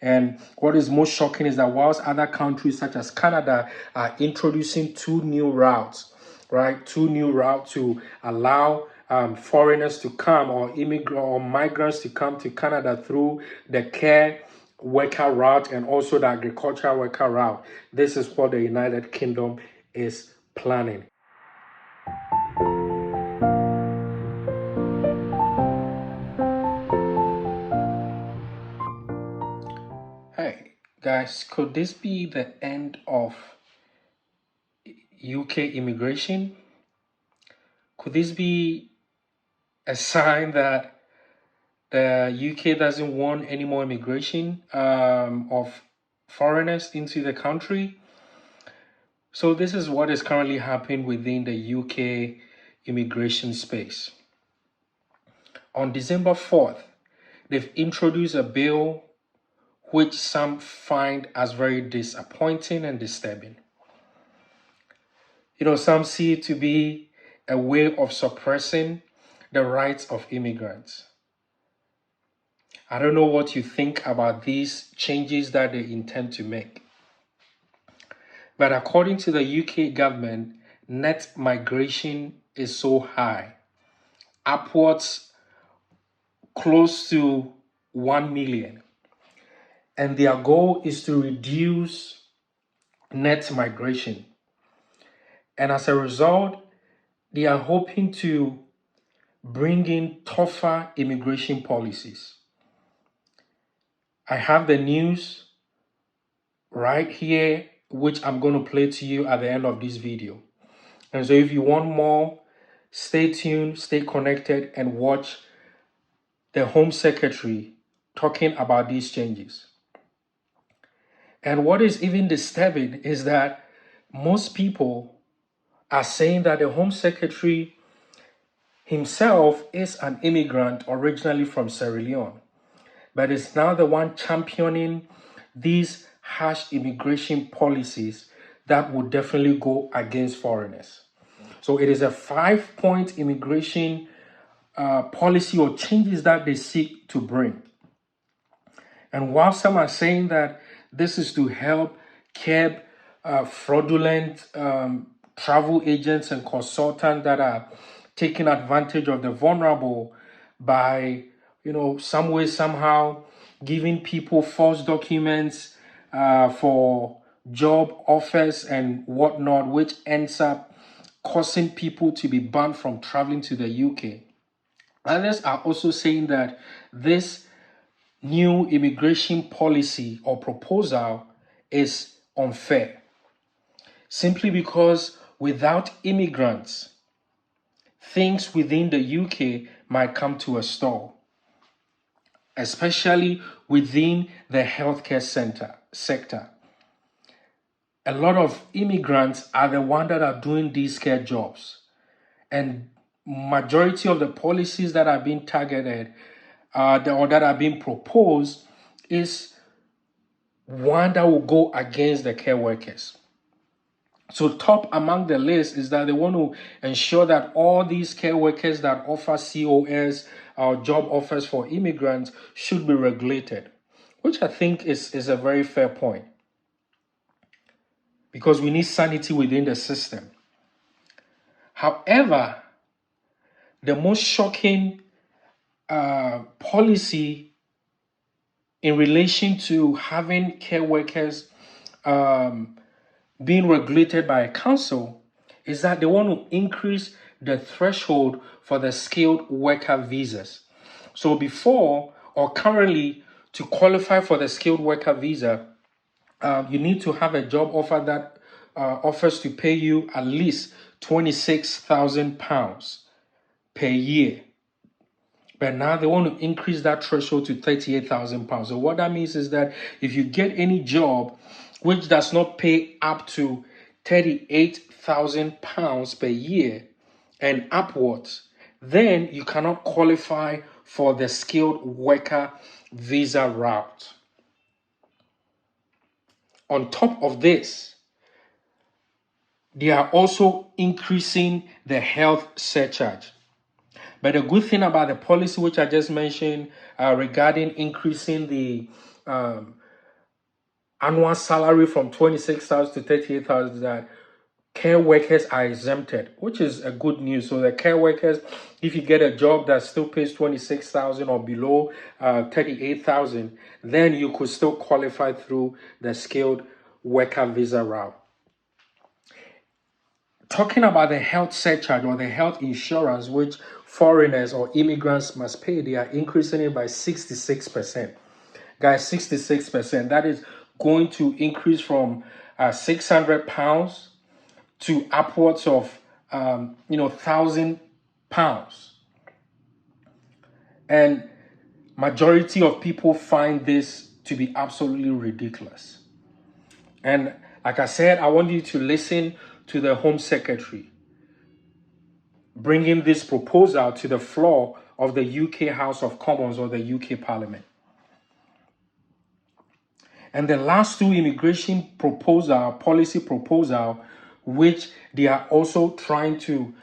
And what is most shocking is that whilst other countries such as Canada are introducing two new routes, right? Two new routes to allow foreigners to come, or immigrant or migrants to come to Canada through the care worker route and also the agricultural worker route. This is what the United Kingdom is planning. Hey guys, could this be the end of UK immigration? Could this be a sign that the UK doesn't want any more immigration of foreigners into the country? So this is what is currently happening within the UK immigration space. On December 4th, they've introduced a bill which some find as very disappointing and disturbing. Some see it to be a way of suppressing the rights of immigrants. I don't know what you think about these changes that they intend to make. But according to the UK government, net migration is so high, upwards close to 1 million. And their goal is to reduce net migration. And as a result, they are hoping to bring in tougher immigration policies. I have the news right here, which I'm going to play to you at the end of this video. And so if you want more, stay tuned, stay connected, and watch the Home Secretary talking about these changes. And what is even disturbing is that most people are saying that the Home Secretary himself is an immigrant originally from Sierra Leone, but is now the one championing these harsh immigration policies that would definitely go against foreigners. So it is a 5-point immigration policy or changes that they seek to bring. And while some are saying that this is to help curb fraudulent travel agents and consultants that are taking advantage of the vulnerable by, some way, somehow giving people false documents for job offers and whatnot, which ends up causing people to be banned from traveling to the UK. Others are also saying that this new immigration policy or proposal is unfair, simply because without immigrants, things within the UK might come to a stall, especially within the healthcare sector. A lot of immigrants are the ones that are doing these care jobs, and majority of the policies that are being targeted or that are being proposed is one that will go against the care workers. So top among the list is that they want to ensure that all these care workers that offer COS or job offers for immigrants should be regulated, which I think is a very fair point, because we need sanity within the system. However, the most shocking policy in relation to having care workers being regulated by a council is that they want to increase the threshold for the skilled worker visas. So before or currently, to qualify for the skilled worker visa, you need to have a job offer that offers to pay you at least £26,000 per year. But now they want to increase that threshold to £38,000. So what that means is that if you get any job which does not pay up to £38,000 per year and upwards, then you cannot qualify for the skilled worker visa route. On top of this, they are also increasing the health surcharge. But the good thing about the policy which I just mentioned regarding increasing the annual salary from 26,000 to 38,000, that care workers are exempted, which is a good news. So the care workers, if you get a job that still pays 26,000 or below 38,000, then you could still qualify through the skilled worker visa route. Talking about the health surcharge or the health insurance, which foreigners or immigrants must pay, they are increasing it by 66%. Guys, 66%. That is going to increase from £600 to upwards of £1,000. And majority of people find this to be absolutely ridiculous. And like I said, I want you to listen to the Home Secretary bringing this proposal to the floor of the UK House of Commons or the UK Parliament. And the last two immigration policy proposal, which they are also trying to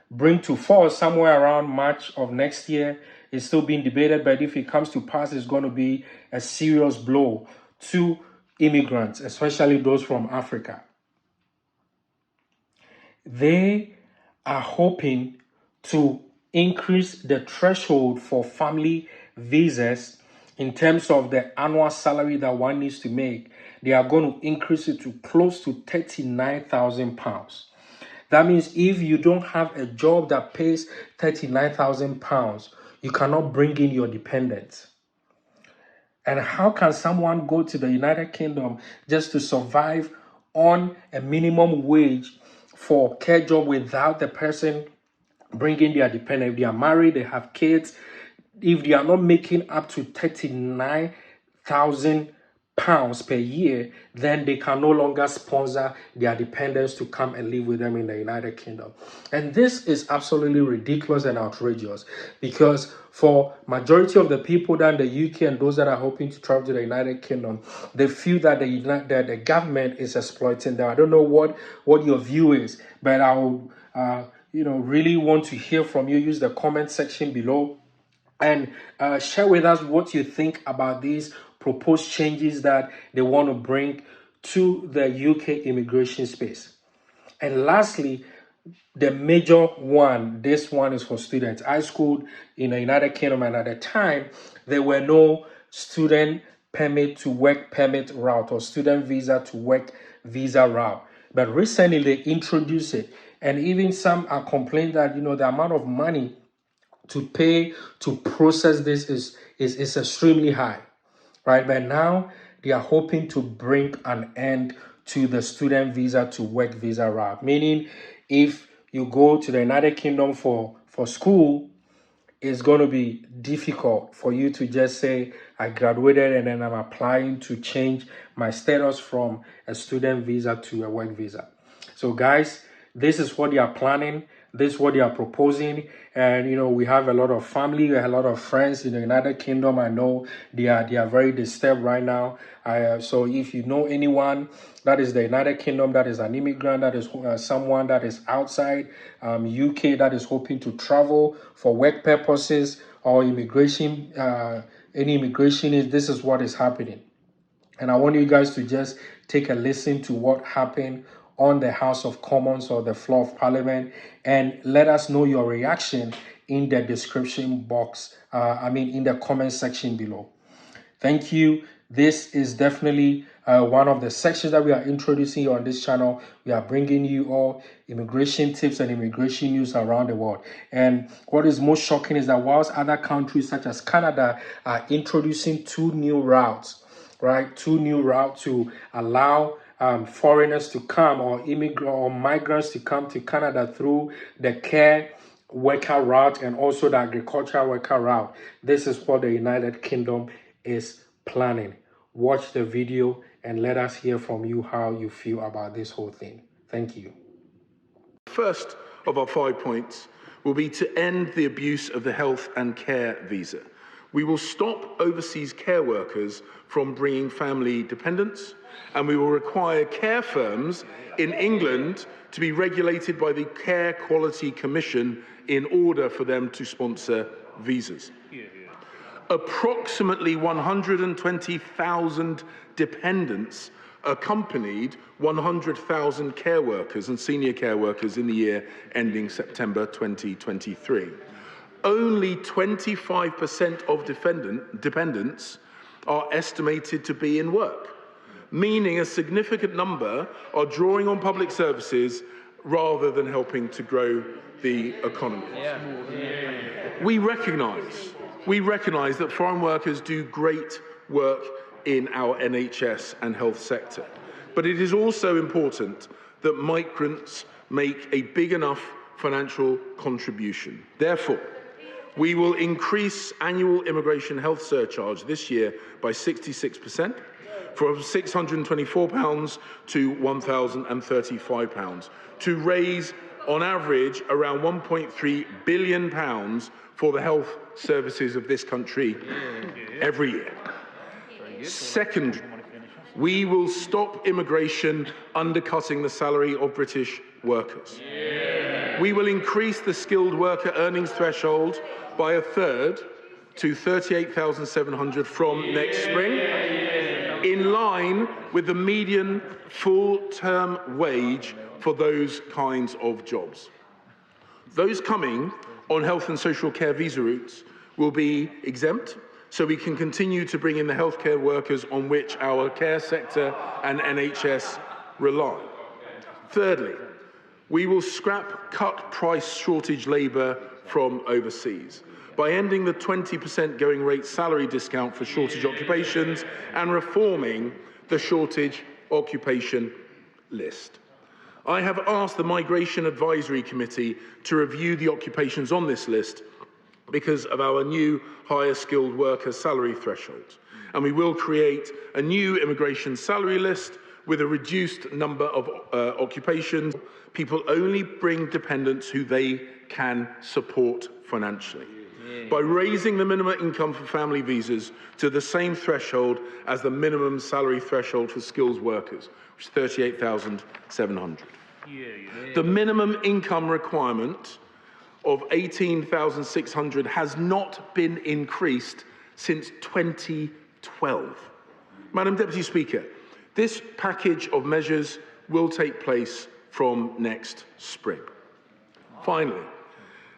bring to force somewhere around March of next year, is still being debated. But if it comes to pass, it's going to be a serious blow to immigrants, especially those from Africa. They are hoping to increase the threshold for family visas in terms of the annual salary that one needs to make. They are going to increase it to close to £39,000. That means if you don't have a job that pays £39,000, you cannot bring in your dependents. And how can someone go to the United Kingdom just to survive on a minimum wage for care job without the person bringing their dependent? If they are married, they have kids, if they are not making up to £39,000 per year, then they can no longer sponsor their dependents to come and live with them in the United Kingdom. And this is absolutely ridiculous and outrageous, because for majority of the people that in the UK and those that are hoping to travel to the United Kingdom, they feel that the government is exploiting them. I don't know what your view is, but I would really want to hear from you. Use the comment section below and share with us what you think about these proposed changes that they want to bring to the UK immigration space. And lastly, the major one, this one is for students. I schooled in the United Kingdom, and at the time, there were no student permit to work permit route or student visa to work visa route. But recently, they introduced it. And even some are complaining that, the amount of money to pay to process this is extremely high, right? But now they are hoping to bring an end to the student visa to work visa route, meaning if you go to the United Kingdom for school, it's going to be difficult for you to just say, I graduated and then I'm applying to change my status from a student visa to a work visa. So guys, this is what they are planning. This is what they are proposing. And, we have a lot of family, a lot of friends in the United Kingdom. I know they are very disturbed right now. So if you know anyone that is the United Kingdom, that is an immigrant, that is someone that is outside UK, that is hoping to travel for work purposes or immigration, any immigration, this is what is happening. And I want you guys to just take a listen to what happened on the House of Commons or the floor of Parliament, and let us know your reaction in the description box, in the comment section below. Thank you. This is definitely one of the sections that we are introducing on this channel. We are bringing you all immigration tips and immigration news around the world. And what is most shocking is that whilst other countries such as Canada are introducing two new routes, right? Two new routes to allow foreigners to come or migrants to come to Canada through the care worker route and also the agricultural worker route. This is what the United Kingdom is planning. Watch the video and let us hear from you how you feel about this whole thing. Thank you. First of our 5 points will be to end the abuse of the health and care visa. We will stop overseas care workers from bringing family dependents, and we will require care firms in England to be regulated by the Care Quality Commission in order for them to sponsor visas. Approximately 120,000 dependents accompanied 100,000 care workers and senior care workers in the year ending September 2023. Only 25% of dependents are estimated to be in work, meaning a significant number are drawing on public services rather than helping to grow the economy. We recognise that foreign workers do great work in our NHS and health sector, but it is also important that migrants make a big enough financial contribution. Therefore, we will increase annual immigration health surcharge this year by 66%, from £624 to £1,035, to raise, on average, around £1.3 billion for the health services of this country every year. Second, we will stop immigration undercutting the salary of British workers. We will increase the skilled worker earnings threshold by a third to £38,700 from next spring, in line with the median full-term wage for those kinds of jobs. Those coming on health and social care visa routes will be exempt, so we can continue to bring in the healthcare workers on which our care sector and NHS rely. Thirdly, we will scrap cut-price shortage labour from overseas by ending the 20% going rate salary discount for shortage occupations and reforming the shortage occupation list. I have asked the Migration Advisory Committee to review the occupations on this list because of our new higher skilled worker salary thresholds. And we will create a new immigration salary list with a reduced number of occupations. People only bring dependents who they can support financially. By raising the minimum income for family visas to the same threshold as the minimum salary threshold for skills workers, which is £38,700. The minimum income requirement of £18,600 has not been increased since 2012. Madam Deputy Speaker, this package of measures will take place from next spring. Finally,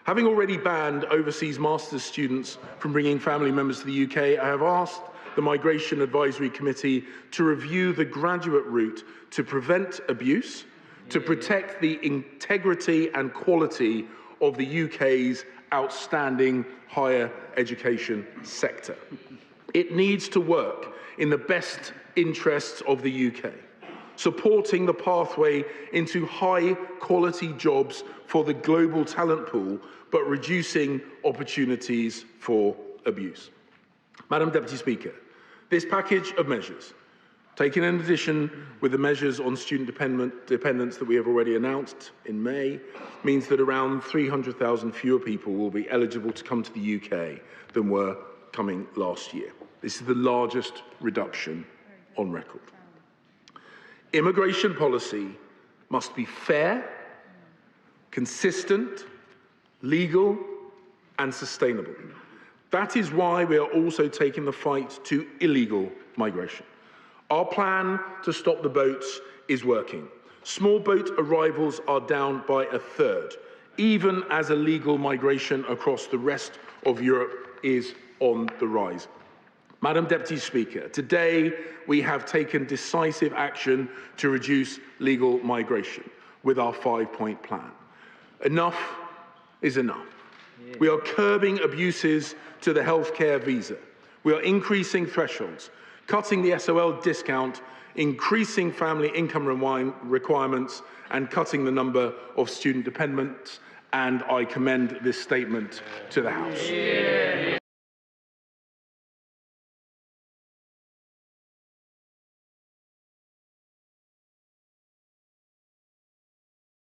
having already banned overseas master's students from bringing family members to the UK, I have asked the Migration Advisory Committee to review the graduate route to prevent abuse, to protect the integrity and quality of the UK's outstanding higher education sector. It needs to work in the best interests of the UK, supporting the pathway into high-quality jobs for the global talent pool, but reducing opportunities for abuse. Madam Deputy Speaker, this package of measures, taken in addition with the measures on student dependence that we have already announced in May, means that around 300,000 fewer people will be eligible to come to the UK than were coming last year. This is the largest reduction on record. Immigration policy must be fair, consistent, legal, and sustainable. That is why we are also taking the fight to illegal migration. Our plan to stop the boats is working. Small boat arrivals are down by a third, even as illegal migration across the rest of Europe is on the rise. Madam Deputy Speaker, today we have taken decisive action to reduce legal migration with our 5-point plan. Enough is enough. We are curbing abuses to the healthcare visa. We are increasing thresholds, cutting the SOL discount, increasing family income requirements, and cutting the number of student dependents. And I commend this statement to the House.